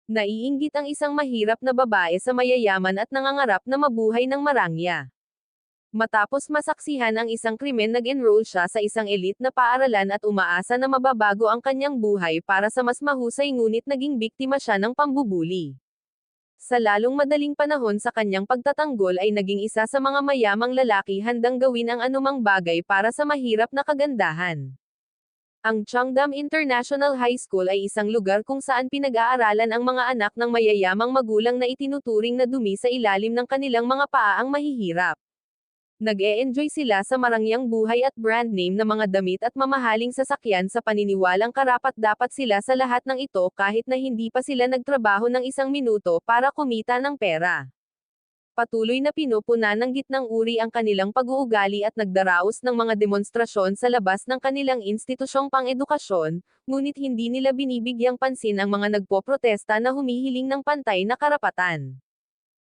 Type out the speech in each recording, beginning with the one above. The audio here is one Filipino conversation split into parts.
Naiinggit ang isang mahirap na babae sa mayayaman at nangangarap na mabuhay ng marangya. Matapos masaksihan ang isang krimen, nag-enroll siya sa isang elite na paaralan at umaasa na mababago ang kanyang buhay para sa mas mahusay, ngunit naging biktima siya ng pambubuli. Sa lalong madaling panahon sa kanyang pagtatanggol ay naging isa sa mga mayamang lalaki handang gawin ang anumang bagay para sa mahirap na kagandahan. Ang Cheongdam International High School ay isang lugar kung saan pinag-aaralan ang mga anak ng mayayamang magulang na itinuturing na dumi sa ilalim ng kanilang mga paa ang mahihirap. Nag-e-enjoy sila sa marangyang buhay at brand name na mga damit at mamahaling sasakyan sa paniniwalang karapat-dapat sila sa lahat ng ito kahit na hindi pa sila nagtrabaho ng isang minuto para kumita ng pera. Patuloy na pinupuna ng gitnang uri ang kanilang pag-uugali at nagdaraos ng mga demonstrasyon sa labas ng kanilang institusyong pang-edukasyon, ngunit hindi nila binibigyang pansin ang mga nagpoprotesta na humihiling ng pantay na karapatan.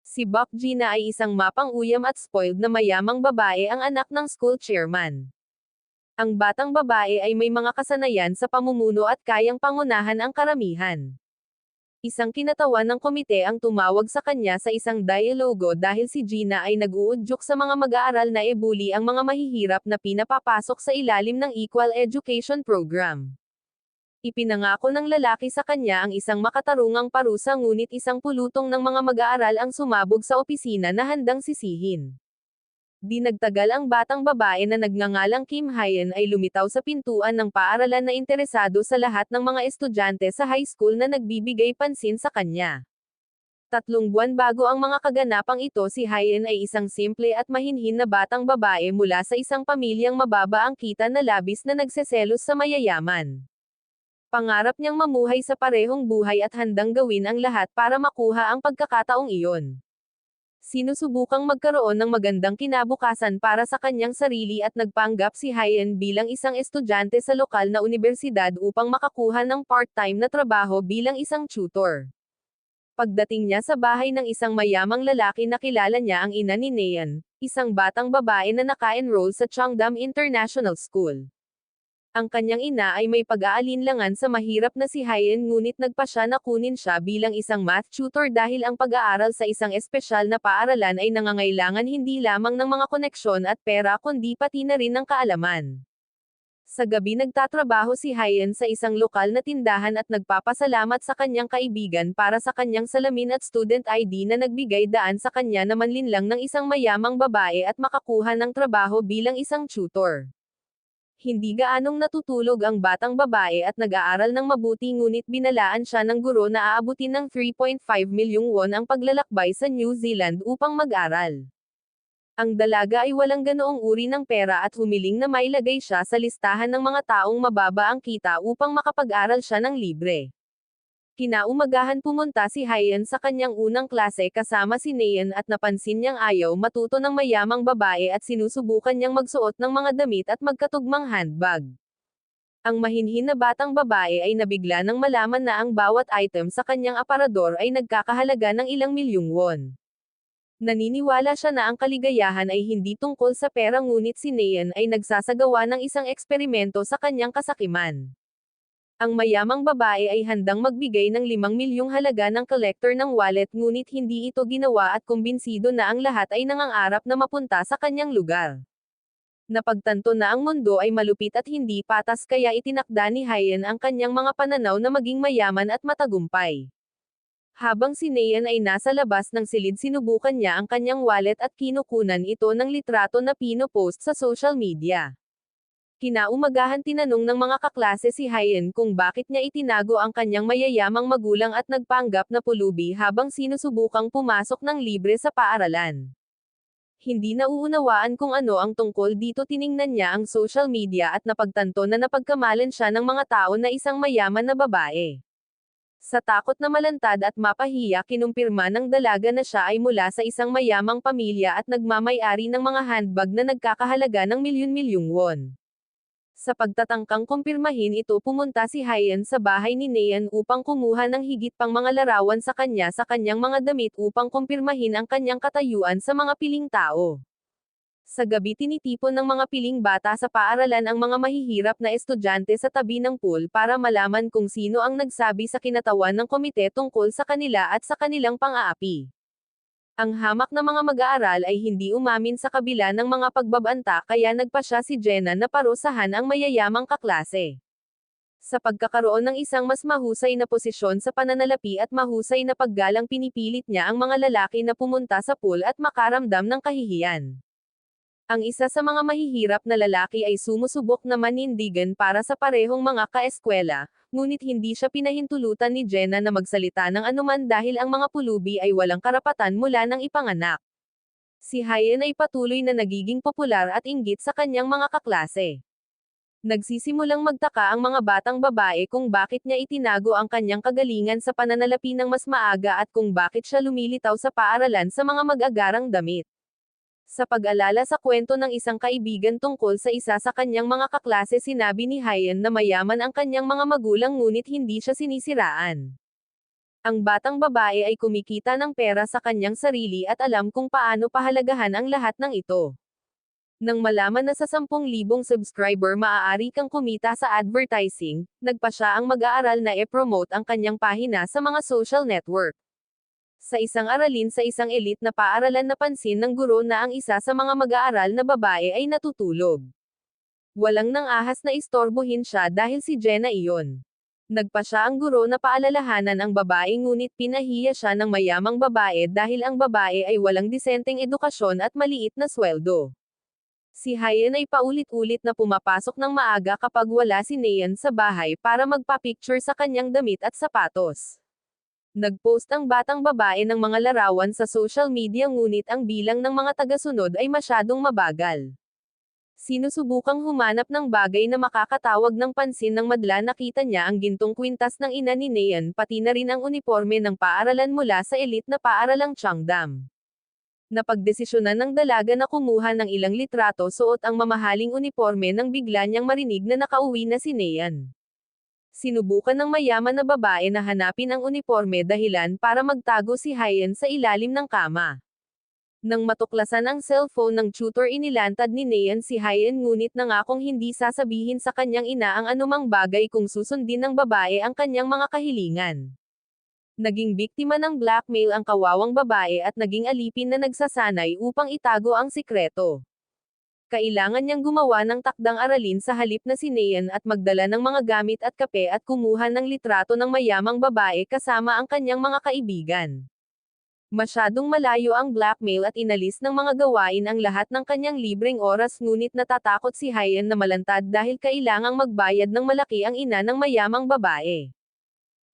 Si Bok Gina ay isang mapang-uyam at spoiled na mayamang babae, ang anak ng school chairman. Ang batang babae ay may mga kasanayan sa pamumuno at kayang pangunahan ang karamihan. Isang kinatawan ng komite ang tumawag sa kanya sa isang dialogo dahil si Gina ay nag-uudyok sa mga mag-aaral na ebuli ang mga mahihirap na pinapapasok sa ilalim ng Equal Education Program. Ipinangako ng lalaki sa kanya ang isang makatarungang parusa, ngunit isang pulutong ng mga mag-aaral ang sumabog sa opisina na handang sisihin. Di nagtagal, ang batang babae na nagngangalang Kim Hyen ay lumitaw sa pintuan ng paaralan na interesado sa lahat ng mga estudyante sa high school na nagbibigay pansin sa kanya. 3 buwan bago ang mga kaganapang ito, si Hyen ay isang simple at mahinhin na batang babae mula sa isang pamilyang mababa ang kita na labis na nagseselos sa mayayaman. Pangarap niyang mamuhay sa parehong buhay at handang gawin ang lahat para makuha ang pagkakataong iyon. Sinusubukang magkaroon ng magandang kinabukasan para sa kanyang sarili at nagpanggap si Hyen bilang isang estudyante sa lokal na unibersidad upang makakuha ng part-time na trabaho bilang isang tutor. Pagdating niya sa bahay ng isang mayamang lalaki, nakilala niya ang ina ni Nean, isang batang babae na naka-enroll sa Cheongdam International School. Ang kanyang ina ay may pag-aalinlangan sa mahirap na si Hyen, ngunit nagpa siya na kunin siya bilang isang math tutor dahil ang pag-aaral sa isang espesyal na paaralan ay nangangailangan hindi lamang ng mga koneksyon at pera kundi pati na rin ng kaalaman. Sa gabi, nagtatrabaho si Hyen sa isang lokal na tindahan at nagpapasalamat sa kanyang kaibigan para sa kanyang salamin at student ID na nagbigay daan sa kanya na manlinlang ng isang mayamang babae at makakuha ng trabaho bilang isang tutor. Hindi gaanong natutulog ang batang babae at nag-aaral ng mabuti, ngunit binalaan siya ng guro na aabutin ng 3.5 milyong won ang paglalakbay sa New Zealand upang mag-aral. Ang dalaga ay walang ganoong uri ng pera at humiling na mailagay siya sa listahan ng mga taong mababa ang kita upang makapag-aral siya ng libre. Kinaumagahan, pumunta si Hyen sa kanyang unang klase kasama si Nean at napansin niyang ayaw matuto ng mayamang babae at sinusubukan niyang magsuot ng mga damit at magkatugmang handbag. Ang mahinhin na batang babae ay nabigla nang malaman na ang bawat item sa kanyang aparador ay nagkakahalaga ng ilang milyong won. Naniniwala siya na ang kaligayahan ay hindi tungkol sa pera, ngunit si Nean ay nagsasagawa ng isang eksperimento sa kanyang kasakiman. Ang mayamang babae ay handang magbigay ng 5 milyong halaga ng collector ng wallet, ngunit hindi ito ginawa at kumbinsido na ang lahat ay nangangarap na mapunta sa kanyang lugar. Napagtanto na ang mundo ay malupit at hindi patas, kaya itinakda ni Hyen ang kanyang mga pananaw na maging mayaman at matagumpay. Habang si Nean ay nasa labas ng silid, sinubukan niya ang kanyang wallet at kinukunan ito ng litrato na pino-post sa social media. Kinaumagahan, tinanong ng mga kaklase si Hyen kung bakit niya itinago ang kanyang mayayamang magulang at nagpanggap na pulubi habang sinusubukang pumasok ng libre sa paaralan. Hindi nauunawaan kung ano ang tungkol dito, tiningnan niya ang social media at napagtanto na napagkamalan siya ng mga tao na isang mayaman na babae. Sa takot na malantad at mapahiya, kinumpirma ng dalaga na siya ay mula sa isang mayamang pamilya at nagmamay-ari ng mga handbag na nagkakahalaga ng milyon-milyong won. Sa pagtatangkang kumpirmahin ito, pumunta si Hyen sa bahay ni Nean upang kumuha ng higit pang mga larawan sa kanyang mga damit upang kumpirmahin ang kanyang katayuan sa mga piling tao. Sa gabi tinitipon ng mga piling bata sa paaralan ang mga mahihirap na estudyante sa tabi ng pool para malaman kung sino ang nagsabi sa kinatawan ng komite tungkol sa kanila at sa kanilang pang-aapi. Ang hamak na mga mag-aaral ay hindi umamin sa kabila ng mga pagbabanta kaya nagpasya si Jenna na parusahan ang mayayamang kaklase. Sa pagkakaroon ng isang mas mahusay na posisyon sa pananalapi at mahusay na paggalang pinipilit niya ang mga lalaki na pumunta sa pool at makaramdam ng kahihiyan. Ang isa sa mga mahihirap na lalaki ay sumusubok na manindigan para sa parehong mga kaeskwela, ngunit hindi siya pinahintulutan ni Jenna na magsalita ng anuman dahil ang mga pulubi ay walang karapatan mula nang ipanganak. Si Hyen ay patuloy na nagiging popular at inggit sa kanyang mga kaklase. Nagsisimulang magtaka ang mga batang babae kung bakit niya itinago ang kanyang kagalingan sa pananalapi ng mas maaga at kung bakit siya lumilitaw sa paaralan sa mga mag-agarang damit. Sa pag-alala sa kwento ng isang kaibigan tungkol sa isa sa kanyang mga kaklase sinabi ni Hyen na mayaman ang kanyang mga magulang ngunit hindi siya sinisiraan. Ang batang babae ay kumikita ng pera sa kanyang sarili at alam kung paano pahalagahan ang lahat ng ito. Nang malaman na sa 10,000 subscriber maaari kang kumita sa advertising, nagpa siya ang mag-aaral na e-promote ang kanyang pahina sa mga social network. Sa isang aralin sa isang elite na paaralan napansin ng guro na ang isa sa mga mag-aaral na babae ay natutulog. Walang nang ahas na istorbohin siya dahil si Jenna iyon. Nagpa siya ang guro na paalalahanan ang babae ngunit pinahiya siya ng mayamang babae dahil ang babae ay walang disenteng edukasyon at maliit na sweldo. Si Hyen ay paulit-ulit na pumapasok ng maaga kapag wala si Neon sa bahay para magpa-picture sa kanyang damit at sapatos. Nag-post ang batang babae ng mga larawan sa social media ngunit ang bilang ng mga tagasunod ay masyadong mabagal. Sinusubukang humanap ng bagay na makakatawag ng pansin ng madla nakita niya ang gintong kwintas ng ina ni Neon pati na rin ang uniforme ng paaralan mula sa elite na paaralang Cheongdam. Napagdesisyonan ng dalaga na kumuha ng ilang litrato suot ang mamahaling uniforme nang bigla niyang marinig na nakauwi na si Neon. Sinubukan ng mayaman na babae na hanapin ang uniforme dahilan para magtago si Hyen sa ilalim ng kama. Nang matuklasan ang cellphone ng tutor inilantad ni Neon si Hyen ngunit nangakong hindi sasabihin sa kanyang ina ang anumang bagay kung susundin ng babae ang kanyang mga kahilingan. Naging biktima ng blackmail ang kawawang babae at naging alipin na nagsasanay upang itago ang sikreto. Kailangan niyang gumawa ng takdang aralin sa halip na si Neon at magdala ng mga gamit at kape at kumuha ng litrato ng mayamang babae kasama ang kanyang mga kaibigan. Masyadong malayo ang blackmail at inalis ng mga gawain ang lahat ng kanyang libreng oras ngunit natatakot si Hyen na malantad dahil kailangang magbayad ng malaki ang ina ng mayamang babae.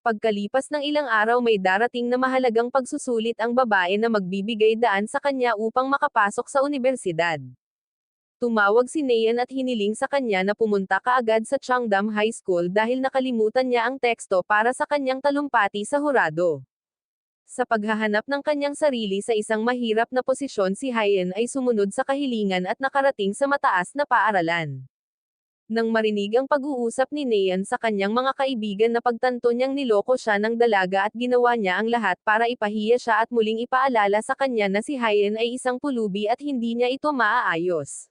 Pagkalipas ng ilang araw may darating na mahalagang pagsusulit ang babae na magbibigay daan sa kanya upang makapasok sa unibersidad. Tumawag si Neon at hiniling sa kanya na pumunta kaagad sa Cheongdam High School dahil nakalimutan niya ang teksto para sa kanyang talumpati sa hurado. Sa paghahanap ng kanyang sarili sa isang mahirap na posisyon si Hyen ay sumunod sa kahilingan at nakarating sa mataas na paaralan. Nang marinig ang pag-uusap ni Neon sa kanyang mga kaibigan na pagtanto niyang niloko siya ng dalaga at ginawa niya ang lahat para ipahiya siya at muling ipaalala sa kanya na si Hyen ay isang pulubi at hindi niya ito maaayos.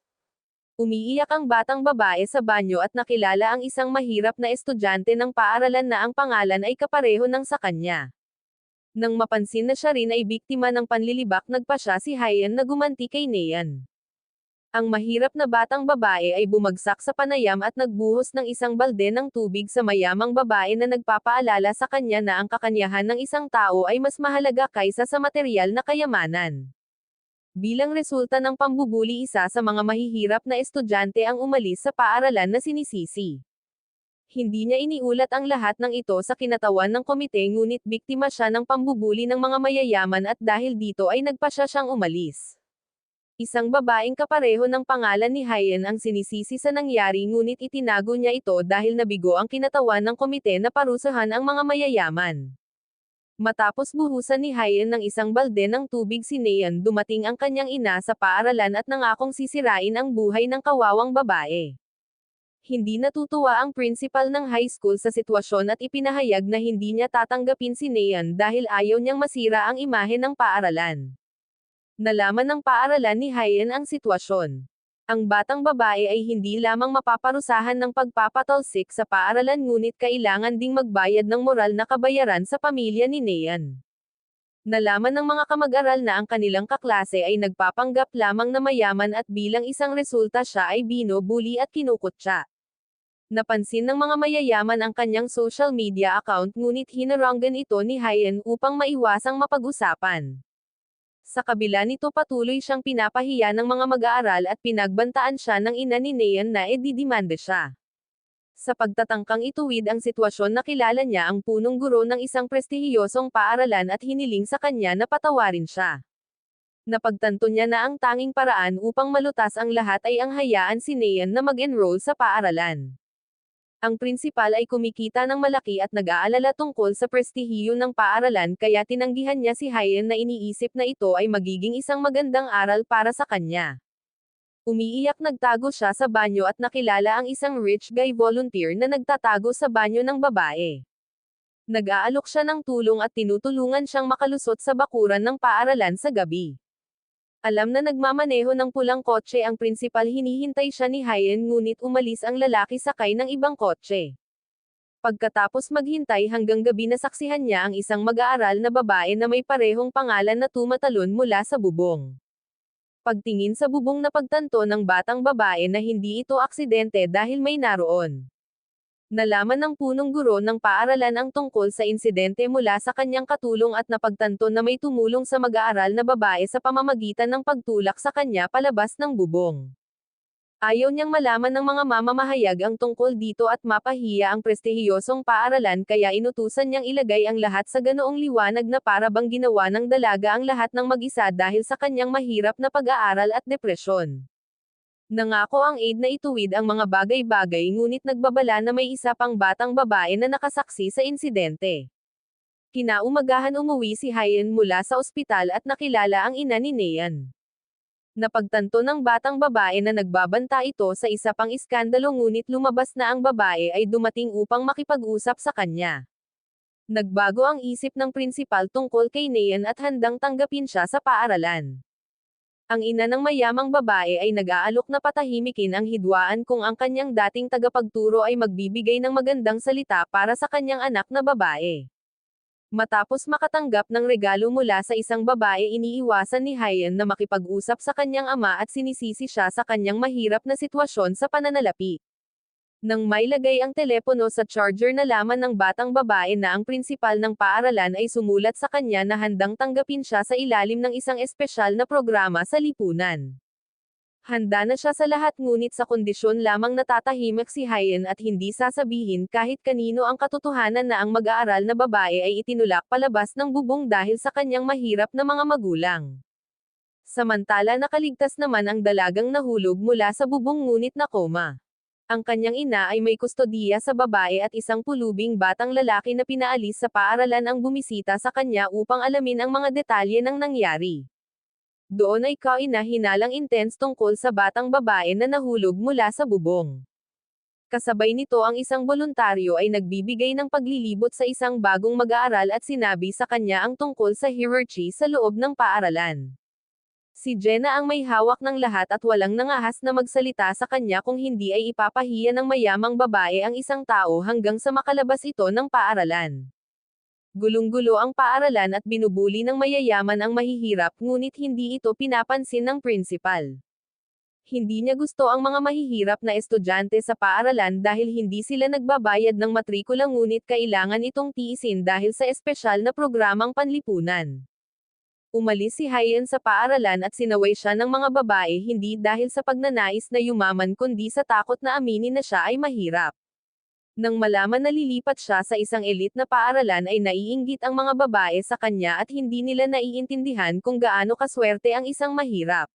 Umiiyak ang batang babae sa banyo at nakilala ang isang mahirap na estudyante ng paaralan na ang pangalan ay kapareho ng sa kanya. Nang mapansin na siya rin ay biktima ng panlilibak nagpa siya si Hyen na gumanti kay Neon. Ang mahirap na batang babae ay bumagsak sa panayam at nagbuhos ng isang balde ng tubig sa mayamang babae na nagpapaalala sa kanya na ang kakanyahan ng isang tao ay mas mahalaga kaysa sa material na kayamanan. Bilang resulta ng pambubuli isa sa mga mahihirap na estudyante ang umalis sa paaralan na sinisisi. Hindi niya iniulat ang lahat ng ito sa kinatawan ng komite ngunit biktima siya ng pambubuli ng mga mayayaman at dahil dito ay nagpa siyang umalis. Isang babaeng kapareho ng pangalan ni Hyen ang sinisisi sa nangyari ngunit itinago niya ito dahil nabigo ang kinatawan ng komite na parusahan ang mga mayayaman. Matapos buhusan ni Hyen ng isang balde ng tubig si Neon dumating ang kanyang ina sa paaralan at nangakong sisirain ang buhay ng kawawang babae. Hindi natutuwa ang principal ng high school sa sitwasyon at ipinahayag na hindi niya tatanggapin si Neon dahil ayaw niyang masira ang imahe ng paaralan. Nalaman ng paaralan ni Hyen ang sitwasyon. Ang batang babae ay hindi lamang mapaparusahan ng pagpapatalsik sa paaralan ngunit kailangan ding magbayad ng moral na kabayaran sa pamilya ni Nean. Nalaman ng mga kamag-aral na ang kanilang kaklase ay nagpapanggap lamang na mayaman at bilang isang resulta siya ay binubuli at kinukutya. Napansin ng mga mayayaman ang kanyang social media account ngunit hinaranggan ito ni Hyen upang maiwasang mapag-usapan. Sa kabila nito patuloy siyang pinapahiya ng mga mag-aaral at pinagbantaan siya ng ina ni Nean na ididimanda siya. Sa pagtatangkang ituwid ang sitwasyon nakilala niya ang punong guro ng isang prestihiyosong paaralan at hiniling sa kanya na patawarin siya. Napagtanto niya na ang tanging paraan upang malutas ang lahat ay ang hayaan si Nean na mag-enroll sa paaralan. Ang prinsipal ay kumikita ng malaki at nag-aalala tungkol sa prestihiyo ng paaralan kaya tinanggihan niya si Hyen na iniisip na ito ay magiging isang magandang aral para sa kanya. Umiiyak nagtago siya sa banyo at nakilala ang isang rich guy volunteer na nagtatago sa banyo ng babae. Nag-aalok siya ng tulong at tinutulungan siyang makalusot sa bakuran ng paaralan sa gabi. Alam na nagmamaneho ng pulang kotse ang prinsipal hinihintay siya ni Hyen ngunit umalis ang lalaki sakay ng ibang kotse. Pagkatapos maghintay hanggang gabi nasaksihan niya ang isang mag-aaral na babae na may parehong pangalan na tumatalon mula sa bubong. Pagtingin sa bubong na pagtanto ng batang babae na hindi ito aksidente dahil may naroon. Nalaman ng punong guro ng paaralan ang tungkol sa insidente mula sa kanyang katulong at napagtanto na may tumulong sa mag-aaral na babae sa pamamagitan ng pagtulak sa kanya palabas ng bubong. Ayaw niyang malaman ng mga mamamahayag ang tungkol dito at mapahiya ang prestihiyosong paaralan kaya inutusan niyang ilagay ang lahat sa ganoong liwanag na para bang ginawa ng dalaga ang lahat ng mag-isa dahil sa kanyang mahirap na pag-aaral at depresyon. Nangako ang aide na ituwid ang mga bagay-bagay ngunit nagbabala na may isa pang batang babae na nakasaksi sa insidente. Kinaumagahan umuwi si Hyen mula sa ospital at nakilala ang ina ni Nean. Napagtanto ng batang babae na nagbabanta ito sa isa pang iskandalo ngunit lumabas na ang babae ay dumating upang makipag-usap sa kanya. Nagbago ang isip ng prinsipal tungkol kay Nean at handang tanggapin siya sa paaralan. Ang ina ng mayamang babae ay nag-aalok na patahimikin ang hidwaan kung ang kanyang dating tagapagturo ay magbibigay ng magandang salita para sa kanyang anak na babae. Matapos makatanggap ng regalo mula sa isang babae iniiwasan ni Hyen na makipag-usap sa kanyang ama at sinisisi siya sa kanyang mahirap na sitwasyon sa pananalapi. Nang mailagay ang telepono sa charger nalaman ng batang babae na ang prinsipal ng paaralan ay sumulat sa kanya na handang tanggapin siya sa ilalim ng isang espesyal na programa sa lipunan. Handa na siya sa lahat ngunit sa kondisyon lamang natatahimik si Hyen at hindi sasabihin kahit kanino ang katotohanan na ang mag-aaral na babae ay itinulak palabas ng bubong dahil sa kanyang mahirap na mga magulang. Samantala nakaligtas naman ang dalagang nahulog mula sa bubong ngunit nakoma. Ang kanyang ina ay may kustodiya sa babae at isang pulubing batang lalaki na pinaalis sa paaralan ang bumisita sa kanya upang alamin ang mga detalye ng nangyari. Doon ay hinalang intense tungkol sa batang babae na nahulog mula sa bubong. Kasabay nito ang isang voluntaryo ay nagbibigay ng paglilibot sa isang bagong mag-aaral at sinabi sa kanya ang tungkol sa hierarchy sa loob ng paaralan. Si Jenna ang may hawak ng lahat at walang nangahas na magsalita sa kanya kung hindi ay ipapahiya ng mayamang babae ang isang tao hanggang sa makalabas ito ng paaralan. Gulong-gulo ang paaralan at binubuli ng mayayaman ang mahihirap ngunit hindi ito pinapansin ng prinsipal. Hindi niya gusto ang mga mahihirap na estudyante sa paaralan dahil hindi sila nagbabayad ng matrikula ngunit kailangan itong tiisin dahil sa espesyal na programang panlipunan. Umalis si Hyen sa paaralan at sinaway siya ng mga babae hindi dahil sa pagnanais na yumaman kundi sa takot na aminin na siya ay mahirap. Nang malaman na lilipat siya sa isang elite na paaralan ay naiinggit ang mga babae sa kanya at hindi nila naiintindihan kung gaano kaswerte ang isang mahirap.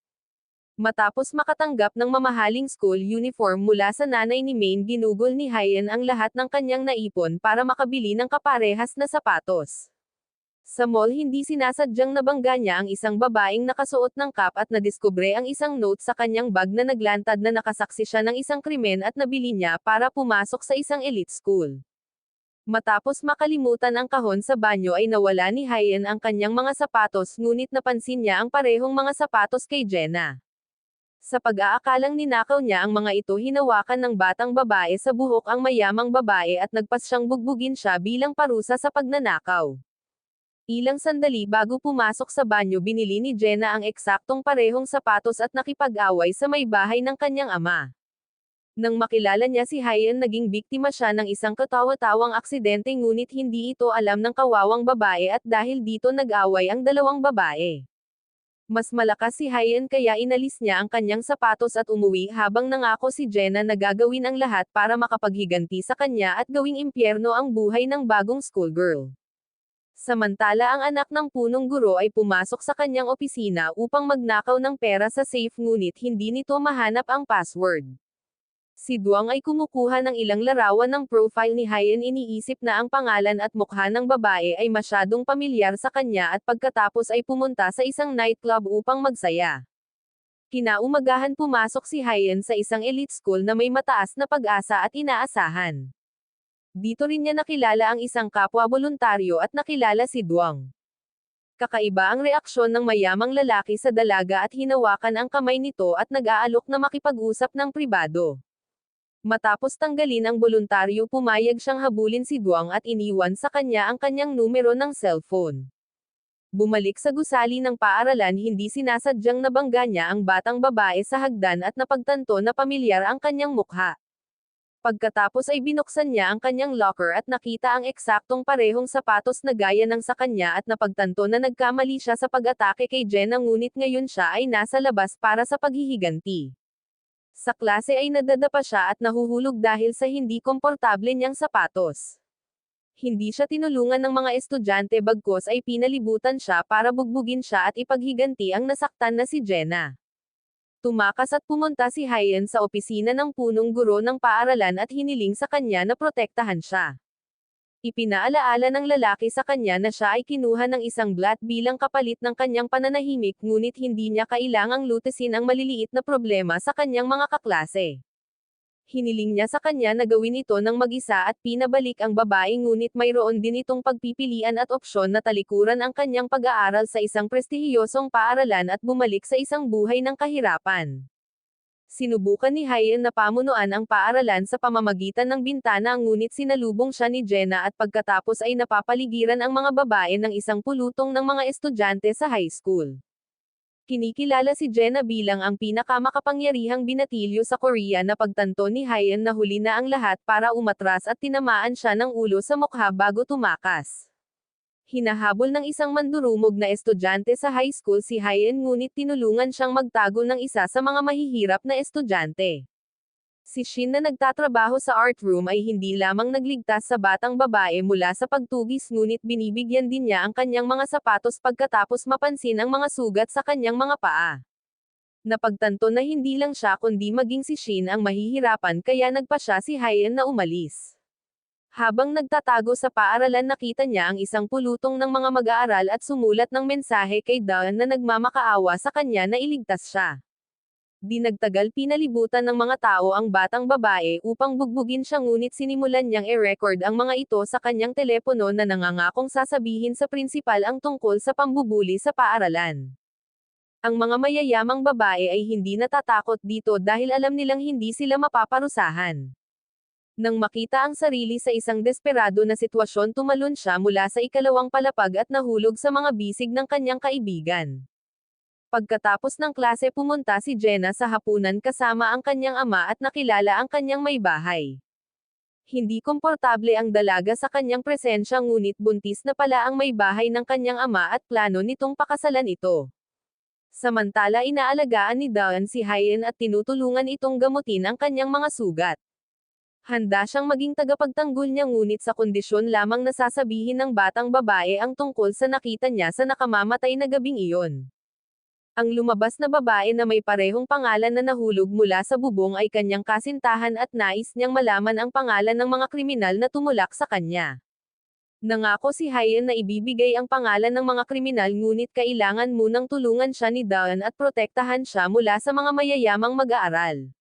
Matapos makatanggap ng mamahaling school uniform mula sa nanay ni Maine ginugol ni Hyen ang lahat ng kanyang naipon para makabili ng kaparehas na sapatos. Sa mall hindi sinasadyang nabangga niya ang isang babaeng nakasuot ng cap at nadiskubre ang isang note sa kanyang bag na naglantad na nakasaksi siya ng isang krimen at nabili niya para pumasok sa isang elite school. Matapos makalimutan ang kahon sa banyo ay nawala ni Hyen ang kanyang mga sapatos ngunit napansin niya ang parehong mga sapatos kay Jenna. Sa pag-aakalang ninakaw niya ang mga ito hinawakan ng batang babae sa buhok ang mayamang babae at nagpas siyang bugbugin siya bilang parusa sa pagnanakaw. Ilang sandali bago pumasok sa banyo binili ni Jenna ang eksaktong parehong sapatos at nakipag-away sa may bahay ng kanyang ama. Nang makilala niya si Hyen naging biktima siya ng isang katawa-tawang aksidente ngunit hindi ito alam ng kawawang babae at dahil dito nag-away ang dalawang babae. Mas malakas si Hyen kaya inalis niya ang kanyang sapatos at umuwi habang nangako si Jenna na gagawin ang lahat para makapaghiganti sa kanya at gawing impyerno ang buhay ng bagong schoolgirl. Samantala ang anak ng punong guro ay pumasok sa kanyang opisina upang magnakaw ng pera sa safe ngunit hindi nito mahanap ang password. Si Duang ay kumukuha ng ilang larawan ng profile ni Hyen iniisip na ang pangalan at mukha ng babae ay masyadong pamilyar sa kanya at pagkatapos ay pumunta sa isang nightclub upang magsaya. Kinaumagahan pumasok si Hyen sa isang elite school na may mataas na pag-asa at inaasahan. Dito rin niya nakilala ang isang kapwa voluntaryo at nakilala si Duang. Kakaiba ang reaksyon ng mayamang lalaki sa dalaga at hinawakan ang kamay nito at nag-aalok na makipag-usap ng pribado. Matapos tanggalin ang voluntaryo pumayag siyang habulin si Duang at iniwan sa kanya ang kanyang numero ng cellphone. Bumalik sa gusali ng paaralan hindi sinasadyang nabangga niya ang batang babae sa hagdan at napagtanto na pamilyar ang kanyang mukha. Pagkatapos ay binuksan niya ang kanyang locker at nakita ang eksaktong parehong sapatos na gaya ng sa kanya at napagtanto na nagkamali siya sa pag-atake kay Jenna ngunit ngayon siya ay nasa labas para sa paghihiganti. Sa klase ay nadadapa siya at nahuhulog dahil sa hindi komportable niyang sapatos. Hindi siya tinulungan ng mga estudyante bagkus ay pinalibutan siya para bugbugin siya at ipaghiganti ang nasaktan na si Jenna. Tumakas at pumunta si Hyen sa opisina ng punong guro ng paaralan at hiniling sa kanya na protektahan siya. Ipinaalaala ng lalaki sa kanya na siya ay kinuha ng isang blat bilang kapalit ng kanyang pananahimik ngunit hindi niya kailangang lutasin ang maliliit na problema sa kanyang mga kaklase. Hiniling niya sa kanya na gawin ito ng mag-isa at pinabalik ang babae ngunit mayroon din itong pagpipilian at opsyon na talikuran ang kanyang pag-aaral sa isang prestihiyosong paaralan at bumalik sa isang buhay ng kahirapan. Sinubukan ni Hyen na pamunuan ang paaralan sa pamamagitan ng bintana ngunit sinalubong siya ni Jenna at pagkatapos ay napapaligiran ang mga babae ng isang pulutong ng mga estudyante sa high school. Kinikilala si Jenna bilang ang pinakamakapangyarihang binatilyo sa Korea na pagtanto ni Hyen na huli na ang lahat para umatras at tinamaan siya ng ulo sa mukha bago tumakas. Hinahabol ng isang mandurumog na estudyante sa high school si Hyen ngunit tinulungan siyang magtago ng isa sa mga mahihirap na estudyante. Si Shin na nagtatrabaho sa art room ay hindi lamang nagligtas sa batang babae mula sa pagtugis ngunit binibigyan din niya ang kanyang mga sapatos pagkatapos mapansin ang mga sugat sa kanyang mga paa. Napagtanto na hindi lang siya kundi maging si Shin ang mahihirapan kaya nagpa siya si Hyen na umalis. Habang nagtatago sa paaralan nakita niya ang isang pulutong ng mga mag-aaral at sumulat ng mensahe kay Dawn na nagmamakaawa sa kanya na iligtas siya. Di nagtagal pinalibutan ng mga tao ang batang babae upang bugbugin siya ngunit sinimulan niyang i-record ang mga ito sa kanyang telepono na nangangakong sasabihin sa prinsipal ang tungkol sa pambubuli sa paaralan. Ang mga mayayamang babae ay hindi natatakot dito dahil alam nilang hindi sila mapaparusahan. Nang makita ang sarili sa isang desperado na sitwasyon tumalon siya mula sa ikalawang palapag at nahulog sa mga bisig ng kanyang kaibigan. Pagkatapos ng klase pumunta si Jenna sa hapunan kasama ang kanyang ama at nakilala ang kanyang may bahay. Hindi komportable ang dalaga sa kanyang presensya ngunit buntis na pala ang may bahay ng kanyang ama at plano nitong pakasalan ito. Samantala inaalagaan ni Dawn si Hyen at tinutulungan itong gamutin ang kanyang mga sugat. Handa siyang maging tagapagtanggol niya ngunit sa kondisyon lamang na sasabihin ng batang babae ang tungkol sa nakita niya sa nakamamatay na gabing iyon. Ang lumabas na babae na may parehong pangalan na nahulog mula sa bubong ay kanyang kasintahan at nais niyang malaman ang pangalan ng mga kriminal na tumulak sa kanya. Nangako si Hyen na ibibigay ang pangalan ng mga kriminal ngunit kailangan munang tulungan siya ni Dawn at protektahan siya mula sa mga mayayamang mag-aaral.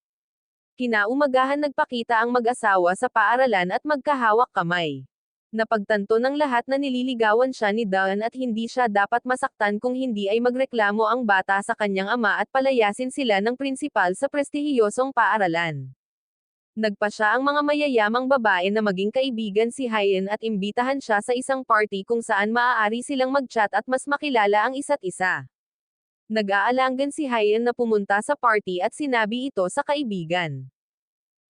Kinaumagahan nagpakita ang mag-asawa sa paaralan at magkahawak kamay. Napagtanto ng lahat na nililigawan siya ni Dawn at hindi siya dapat masaktan kung hindi ay magreklamo ang bata sa kanyang ama at palayasin sila ng prinsipal sa prestihiyosong paaralan. Nagpa siya ang mga mayayamang babae na maging kaibigan si Hyen at imbitahan siya sa isang party kung saan maaari silang mag-chat at mas makilala ang isa't isa. Nag-aalangan si Hyen na pumunta sa party at sinabi ito sa kaibigan.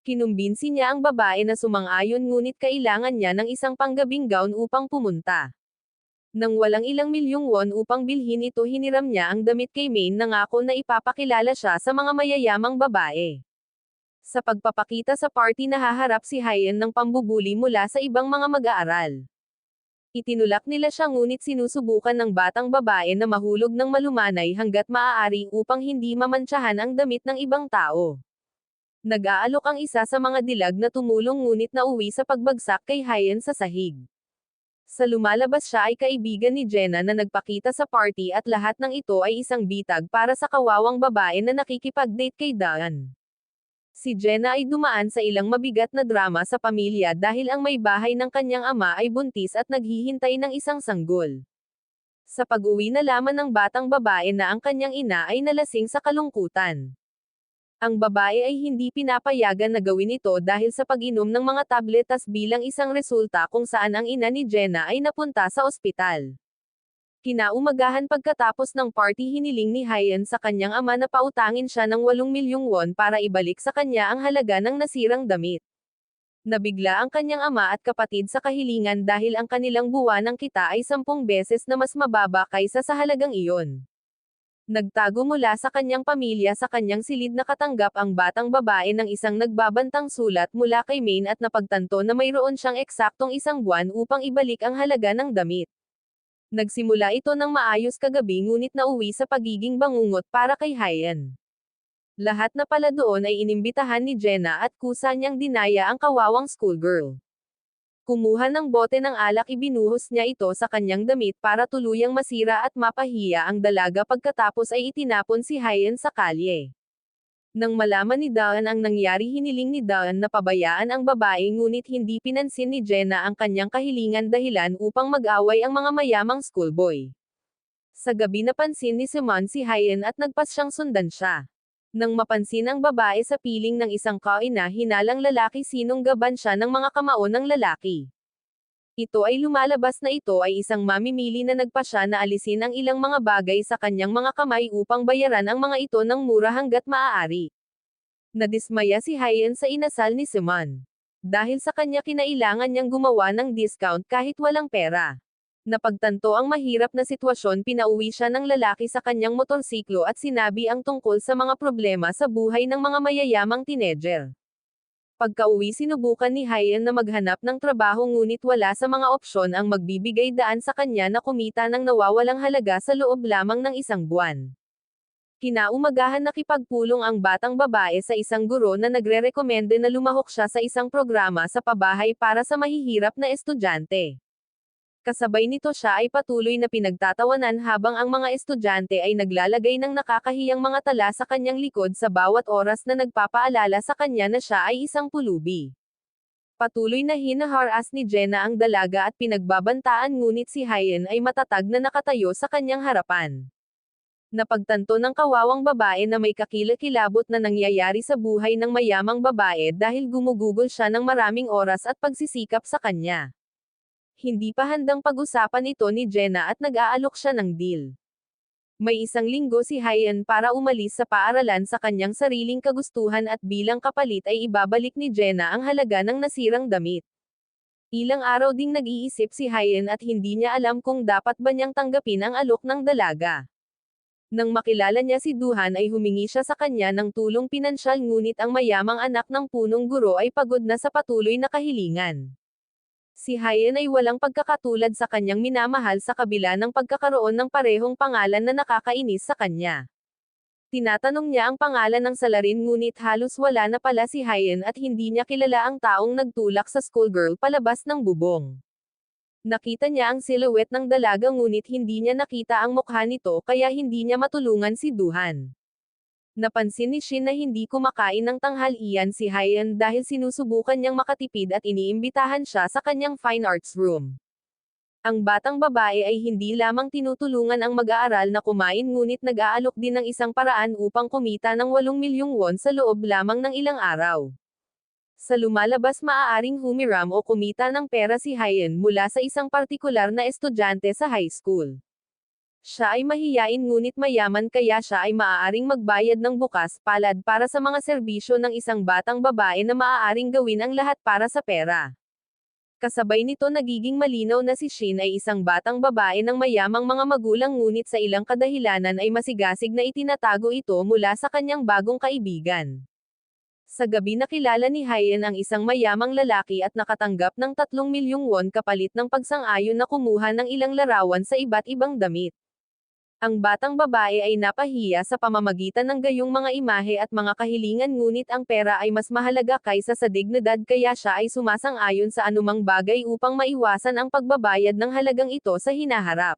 Kinumbinsi niya ang babae na sumang-ayon ngunit kailangan niya ng isang panggabing gown upang pumunta. Nang walang ilang milyong won upang bilhin ito hiniram niya ang damit kay Maine nangako na ipapakilala siya sa mga mayayamang babae. Sa pagpapakita sa party nahaharap si Hyen ng pambubuli mula sa ibang mga mag-aaral. Itinulak nila siya ngunit sinusubukan ng batang babae na mahulog ng malumanay hanggat maaari upang hindi mamantsahan ang damit ng ibang tao. Nag-aalok ang isa sa mga dilag na tumulong ngunit nauwi sa pagbagsak kay Hyen sa sahig. Sa lumalabas siya ay kaibigan ni Jenna na nagpakita sa party at lahat ng ito ay isang bitag para sa kawawang babae na nakikipag-date kay Dawn. Si Jenna ay dumaan sa ilang mabigat na drama sa pamilya dahil ang may bahay ng kanyang ama ay buntis at naghihintay ng isang sanggol. Sa pag-uwi nalaman ng batang babae na ang kanyang ina ay nalasing sa kalungkutan. Ang babae ay hindi pinapayagan na gawin ito dahil sa pag-inom ng mga tabletas bilang isang resulta kung saan ang ina ni Jenna ay napunta sa ospital. Kinaumagahan pagkatapos ng party hiniling ni Hyen sa kanyang ama na pautangin siya ng 8 milyong won para ibalik sa kanya ang halaga ng nasirang damit. Nabigla ang kanyang ama at kapatid sa kahilingan dahil ang kanilang buwanang kita ay 10 beses na mas mababa kaysa sa halagang iyon. Nagtago mula sa kanyang pamilya sa kanyang silid na katanggap ang batang babae ng isang nagbabantang sulat mula kay Maine at napagtanto na mayroon siyang eksaktong 1 buwan upang ibalik ang halaga ng damit. Nagsimula ito ng maayos kagabi ngunit nauwi sa pagiging bangungot para kay Hyen. Lahat na pala doon ay inimbitahan ni Jenna at kusa niyang dinaya ang kawawang schoolgirl. Kumuha ng bote ng alak ibinuhos niya ito sa kanyang damit para tuluyang masira at mapahiya ang dalaga pagkatapos ay itinapon si Hyen sa kalye. Nang malaman ni Dawn ang nangyari hiniling ni Dawn na pabayaan ang babae ngunit hindi pinansin ni Jenna ang kanyang kahilingan dahilan upang mag-away ang mga mayamang schoolboy. Sa gabi napansin ni Simon si Hyen at nagpas siyang sundan siya. Nang mapansin ang babae sa piling ng isang kaina hinalang lalaki sinong gaban siya ng mga kamao ng lalaki. Ito ay lumalabas na ito ay isang mamimili na nagpa siya na alisin ang ilang mga bagay sa kanyang mga kamay upang bayaran ang mga ito ng mura hanggat maaari. Nadismaya si Hyen sa inasal ni Simon. Dahil sa kanya kinailangan niyang gumawa ng discount kahit walang pera. Napagtanto ang mahirap na sitwasyon pinauwi siya ng lalaki sa kanyang motorsiklo at sinabi ang tungkol sa mga problema sa buhay ng mga mayayamang teenager. Pagka-uwi sinubukan ni Hyen na maghanap ng trabaho ngunit wala sa mga opsyon ang magbibigay daan sa kanya na kumita ng nawawalang halaga sa loob lamang ng 1 buwan. Kinaumagahan nakipagpulong ang batang babae sa isang guro na nagre-rekomende na lumahok siya sa isang programa sa pabahay para sa mahihirap na estudyante. Kasabay nito siya ay patuloy na pinagtatawanan habang ang mga estudyante ay naglalagay ng nakakahiyang mga tala sa kanyang likod sa bawat oras na nagpapaalala sa kanya na siya ay isang pulubi. Patuloy na hinaharas ni Jenna ang dalaga at pinagbabantaan ngunit si Hyen ay matatag na nakatayo sa kanyang harapan. Napagtanto ng kawawang babae na may kakilakilabot na nangyayari sa buhay ng mayamang babae dahil gumugugol siya ng maraming oras at pagsisikap sa kanya. Hindi pa handang pag-usapan ito ni Jenna at nag-aalok siya ng deal. May 1 linggo si Hyen para umalis sa paaralan sa kanyang sariling kagustuhan at bilang kapalit ay ibabalik ni Jenna ang halaga ng nasirang damit. Ilang araw ding nag-iisip si Hyen at hindi niya alam kung dapat ba niyang tanggapin ang alok ng dalaga. Nang makilala niya si Duhan ay humingi siya sa kanya ng tulong pinansyal ngunit ang mayamang anak ng punong guro ay pagod na sa patuloy na kahilingan. Si Hyen ay walang pagkakatulad sa kanyang minamahal sa kabila ng pagkakaroon ng parehong pangalan na nakakainis sa kanya. Tinatanong niya ang pangalan ng salarin ngunit halos wala na pala si Hyen at hindi niya kilala ang taong nagtulak sa schoolgirl palabas ng bubong. Nakita niya ang silhouette ng dalaga ngunit hindi niya nakita ang mukha nito kaya hindi niya matulungan si Duhan. Napansin ni Shin na hindi kumakain ng tanghalian si Hyen dahil sinusubukan niyang makatipid at iniimbitahan siya sa kanyang fine arts room. Ang batang babae ay hindi lamang tinutulungan ang mag-aaral na kumain ngunit nag-aalok din ng isang paraan upang kumita ng 8 milyong won sa loob lamang ng ilang araw. Sa lumalabas maaaring humiram o kumita ng pera si Hyen mula sa isang partikular na estudyante sa high school. Siya ay mahiyain ngunit mayaman kaya siya ay maaaring magbayad ng bukas palad para sa mga serbisyo ng isang batang babae na maaaring gawin ang lahat para sa pera. Kasabay nito nagiging malinaw na si Shin ay isang batang babae ng mayamang mga magulang ngunit sa ilang kadahilanan ay masigasig na itinatago ito mula sa kanyang bagong kaibigan. Sa gabi nakilala ni Hyen ang isang mayamang lalaki at nakatanggap ng 3 milyong won kapalit ng pagsang-ayon na kumuha ng ilang larawan sa iba't ibang damit. Ang batang babae ay napahiya sa pamamagitan ng gayong mga imahe at mga kahilingan ngunit ang pera ay mas mahalaga kaysa sa dignidad kaya siya ay sumasang-ayon sa anumang bagay upang maiwasan ang pagbabayad ng halagang ito sa hinaharap.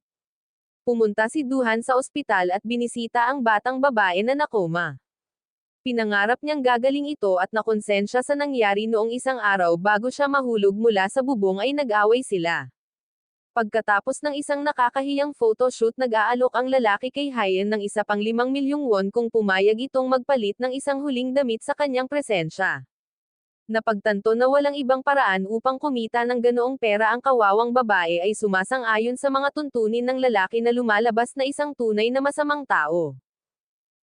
Pumunta si Duhan sa ospital at binisita ang batang babae na nakoma. Pinangarap niyang gagaling ito at nakonsensya sa nangyari noong isang araw bago siya mahulog mula sa bubong ay nag-away sila. Pagkatapos ng isang nakakahiyang photoshoot nag-aalok ang lalaki kay Hyen ng isa pang 5 milyong won kung pumayag itong magpalit ng isang huling damit sa kanyang presensya. Napagtanto na walang ibang paraan upang kumita ng ganoong pera ang kawawang babae ay sumasang-ayon sa mga tuntunin ng lalaki na lumalabas na isang tunay na masamang tao.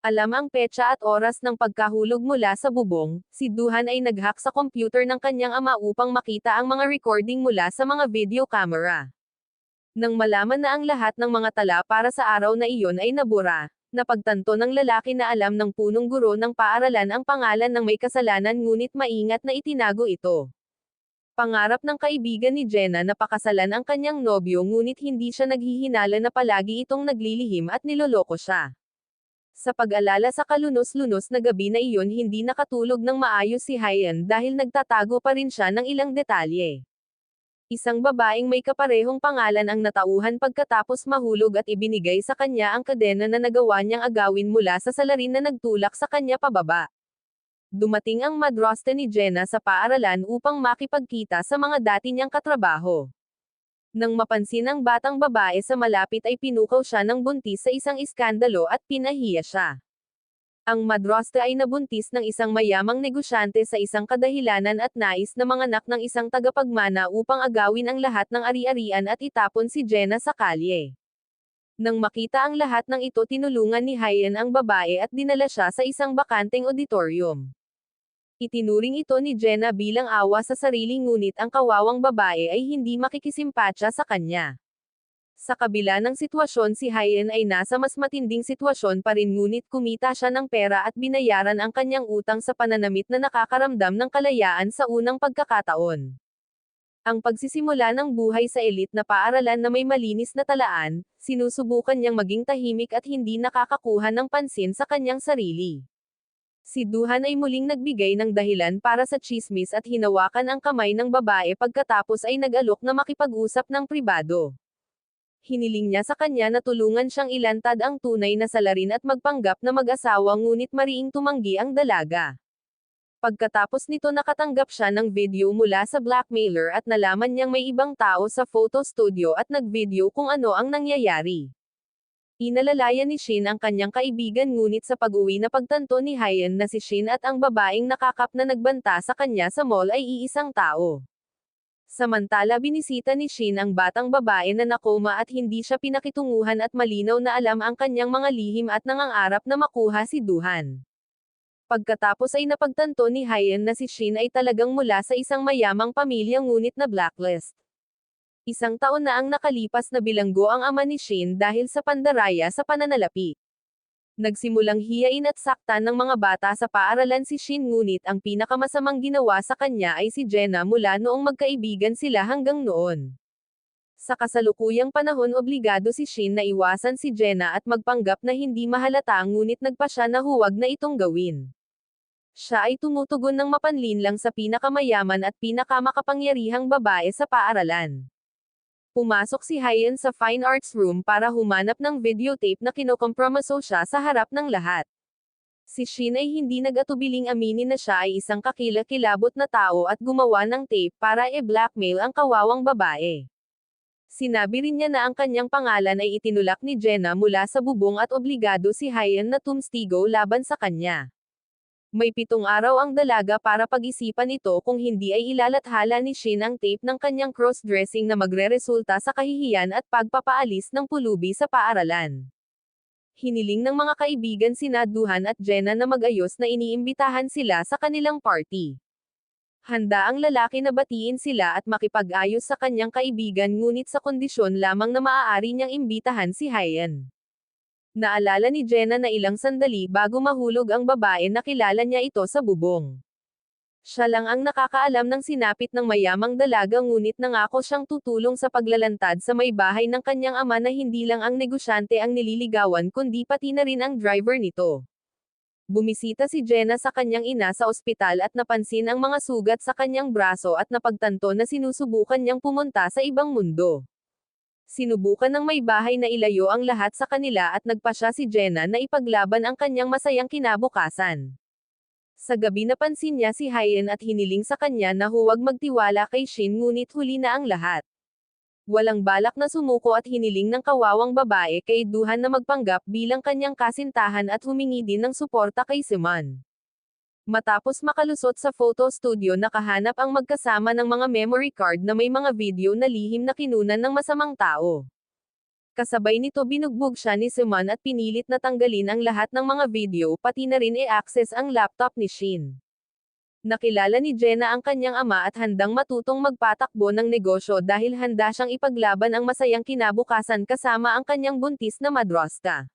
Alam ang petsa at oras ng pagkahulog mula sa bubong, si Duhan ay nag-hack sa computer ng kanyang ama upang makita ang mga recording mula sa mga video camera. Nang malaman na ang lahat ng mga tala para sa araw na iyon ay nabura, napagtanto ng lalaki na alam ng punong guro ng paaralan ang pangalan ng may kasalanan ngunit maingat na itinago ito. Pangarap ng kaibigan ni Jenna na pakasalan ang kanyang nobyo ngunit hindi siya naghihinala na palagi itong naglilihim at niloloko siya. Sa pag-alala sa kalunos-lunos na gabi na iyon hindi nakatulog ng maayos si Hyen dahil nagtatago pa rin siya ng ilang detalye. Isang babaeng may kaparehong pangalan ang natauhan pagkatapos mahulog at ibinigay sa kanya ang kadena na nagawa niyang agawin mula sa salarin na nagtulak sa kanya pababa. Dumating ang madrasta ni Jenna sa paaralan upang makipagkita sa mga dati niyang katrabaho. Nang mapansin ang batang babae sa malapit ay pinukaw siya ng buntis sa isang iskandalo at pinahiya siya. Ang madrasta ay nabuntis ng isang mayamang negosyante sa isang kadahilanan at nais na manganak ng isang tagapagmana upang agawin ang lahat ng ari-arian at itapon si Jenna sa kalye. Nang makita ang lahat ng ito tinulungan ni Hyen ang babae at dinala siya sa isang bakanteng auditorium. Itinuring ito ni Jenna bilang awa sa sarili ngunit ang kawawang babae ay hindi makikisimpatya sa kanya. Sa kabila ng sitwasyon si Hyen ay nasa mas matinding sitwasyon pa rin ngunit kumita siya ng pera at binayaran ang kanyang utang sa pananamit na nakakaramdam ng kalayaan sa unang pagkakataon. Ang pagsisimula ng buhay sa elite na paaralan na may malinis na talaan, sinusubukan niyang maging tahimik at hindi nakakakuha ng pansin sa kanyang sarili. Si Duhan ay muling nagbigay ng dahilan para sa tsismis at hinawakan ang kamay ng babae pagkatapos ay nag-alok na makipag-usap ng pribado. Hiniling niya sa kanya na tulungan siyang ilantad ang tunay na salarin at magpanggap na mag-asawa ngunit mariing tumanggi ang dalaga. Pagkatapos nito nakatanggap siya ng video mula sa blackmailer at nalaman niyang may ibang tao sa photo studio at nag-video kung ano ang nangyayari. Inalalayan ni Shin ang kanyang kaibigan ngunit sa pag-uwi na pagtanto ni Hyen na si Shin at ang babaeng nakakap na nagbanta sa kanya sa mall ay iisang tao. Samantala binisita ni Shin ang batang babae na nakoma at hindi siya pinakitunguhan at malinaw na alam ang kanyang mga lihim at nangangarap na makuha si Duhan. Pagkatapos ay napagtanto ni Hyen na si Shin ay talagang mula sa isang mayamang pamilya ngunit na blacklist. Isang taon na ang nakalipas na bilanggo ang ama ni Shin dahil sa pandaraya sa pananalapi. Nagsimulang hiyain at saktan ng mga bata sa paaralan si Shin ngunit ang pinakamasamang ginawa sa kanya ay si Jenna mula noong magkaibigan sila hanggang noon. Sa kasalukuyang panahon obligado si Shin na iwasan si Jenna at magpanggap na hindi mahalata ngunit nagpa siya na huwag na itong gawin. Siya ay tumutugon ng mapanlinlang sa pinakamayaman at pinakamakapangyarihang babae sa paaralan. Pumasok si Hyen sa fine arts room para humanap ng videotape na kinokompromiso siya sa harap ng lahat. Si Shin ay hindi nag-atubiling aminin na siya ay isang kakilakilabot na tao at gumawa ng tape para i-blackmail ang kawawang babae. Sinabi rin niya na ang kanyang pangalan ay itinulak ni Jenna mula sa bubong at obligado si Hyen na tumstigo laban sa kanya. May 7 araw ang dalaga para pag-isipan ito kung hindi ay ilalathala ni Shin ang tape ng kanyang cross-dressing na magreresulta sa kahihiyan at pagpapaalis ng pulubi sa paaralan. Hiniling ng mga kaibigan sina Duhan at Jenna na mag-ayos na iniimbitahan sila sa kanilang party. Handa ang lalaki na batiin sila at makipag-ayos sa kanyang kaibigan ngunit sa kondisyon lamang na maaari niyang imbitahan si Hyen. Naalala ni Jenna na ilang sandali bago mahulog ang babae na kilala niya ito sa bubong. Siya lang ang nakakaalam ng sinapit ng mayamang dalaga ngunit nangako siyang tutulong sa paglalantad sa may bahay ng kanyang ama na hindi lang ang negosyante ang nililigawan kundi pati na rin ang driver nito. Bumisita si Jenna sa kanyang ina sa ospital at napansin ang mga sugat sa kanyang braso at napagtanto na sinusubukan niyang pumunta sa ibang mundo. Sinubukan ng may bahay na ilayo ang lahat sa kanila at nagpasya si Jenna na ipaglaban ang kanyang masayang kinabukasan. Sa gabi napansin niya si Hyen at hiniling sa kanya na huwag magtiwala kay Shin ngunit huli na ang lahat. Walang balak na sumuko at hiniling ng kawawang babae kay Duhan na magpanggap bilang kanyang kasintahan at humingi din ng suporta kay Simon. Matapos makalusot sa photo studio nakahanap ang magkasama ng mga memory card na may mga video na lihim na kinunan ng masamang tao. Kasabay nito binugbog siya ni Simon at pinilit na tanggalin ang lahat ng mga video pati na rin i-access ang laptop ni Shin. Nakilala ni Jenna ang kanyang ama at handang matutong magpatakbo ng negosyo dahil handa siyang ipaglaban ang masayang kinabukasan kasama ang kanyang buntis na madrasta.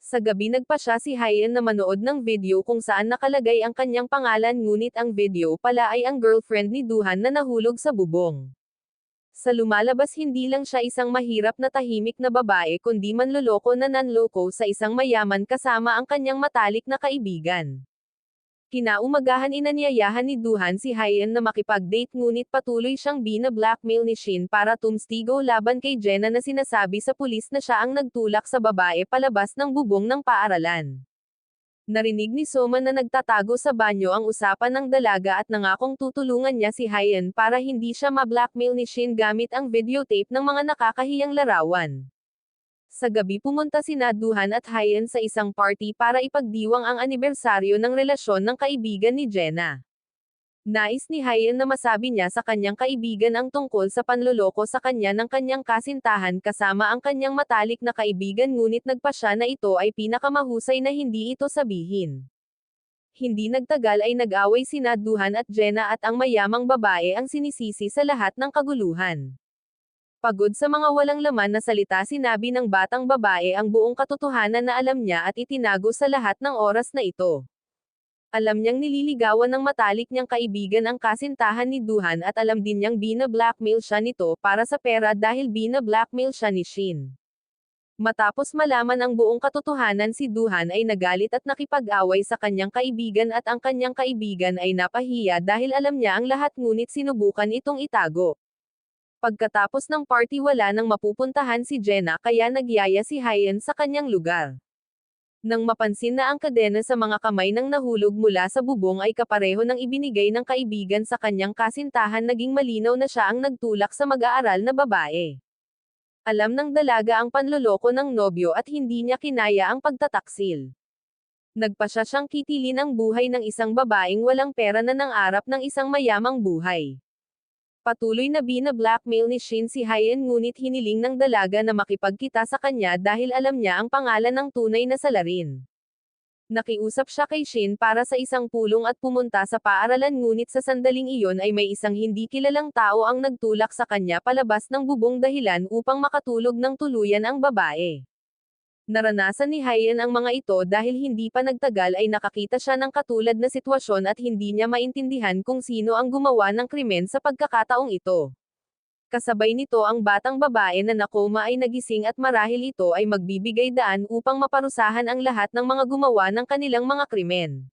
Sa gabi nagpasya si Hyen na manood ng video kung saan nakalagay ang kanyang pangalan ngunit ang video pala ay ang girlfriend ni Duhan na nahulog sa bubong. Sa lumalabas hindi lang siya isang mahirap na tahimik na babae kundi manloloko na nanloko sa isang mayaman kasama ang kanyang matalik na kaibigan. Kinaumagahan inanyayahan ni Duhan si Hyen na makipag-date ngunit patuloy siyang bina-blackmail ni Shin para tumstigo laban kay Jenna na sinasabi sa pulis na siya ang nagtulak sa babae palabas ng bubong ng paaralan. Narinig ni Soma na nagtatago sa banyo ang usapan ng dalaga at nangakong tutulungan niya si Hyen para hindi siya ma-blackmail ni Shin gamit ang videotape ng mga nakakahiyang larawan. Sa gabi pumunta sina Duhan at Hyen sa isang party para ipagdiwang ang anibersaryo ng relasyon ng kaibigan ni Jenna. Nais ni Hyen na masabi niya sa kanyang kaibigan ang tungkol sa panloloko sa kanya ng kanyang kasintahan kasama ang kanyang matalik na kaibigan ngunit nagpasya na ito ay pinakamahusay na hindi ito sabihin. Hindi nagtagal ay nag-away sina Duhan at Jenna at ang mayamang babae ang sinisisi sa lahat ng kaguluhan. Pagod sa mga walang laman na salita sinabi ng batang babae ang buong katotohanan na alam niya at itinago sa lahat ng oras na ito. Alam niyang nililigawan ng matalik niyang kaibigan ang kasintahan ni Duhan at alam din niyang bina-blackmail siya nito para sa pera dahil bina-blackmail siya ni Shin. Matapos malaman ang buong katotohanan si Duhan ay nagalit at nakipag-away sa kanyang kaibigan at ang kanyang kaibigan ay napahiya dahil alam niya ang lahat ngunit sinubukan itong itago. Pagkatapos ng party wala nang mapupuntahan si Jenna kaya nagyaya si Hyen sa kanyang lugar. Nang mapansin na ang kadena sa mga kamay ng nahulog mula sa bubong ay kapareho ng ibinigay ng kaibigan sa kanyang kasintahan naging malinaw na siya ang nagtulak sa mag-aaral na babae. Alam ng dalaga ang panloloko ng nobyo at hindi niya kinaya ang pagtataksil. Nagpasya siyang kitilin ang buhay ng isang babaeng walang pera na nangarap ng isang mayamang buhay. Patuloy na bina-blackmail ni Shin si Hyen ngunit hiniling ng dalaga na makipagkita sa kanya dahil alam niya ang pangalan ng tunay na salarin. Nakiusap siya kay Shin para sa isang pulong at pumunta sa paaralan ngunit sa sandaling iyon ay may isang hindi kilalang tao ang nagtulak sa kanya palabas ng bubong dahilan upang makatulog ng tuluyan ang babae. Naranasan ni Hyen ang mga ito dahil hindi pa nagtagal ay nakakita siya ng katulad na sitwasyon at hindi niya maintindihan kung sino ang gumawa ng krimen sa pagkakataong ito. Kasabay nito ang batang babae na nakoma ay nagising at marahil ito ay magbibigay daan upang maparusahan ang lahat ng mga gumawa ng kanilang mga krimen.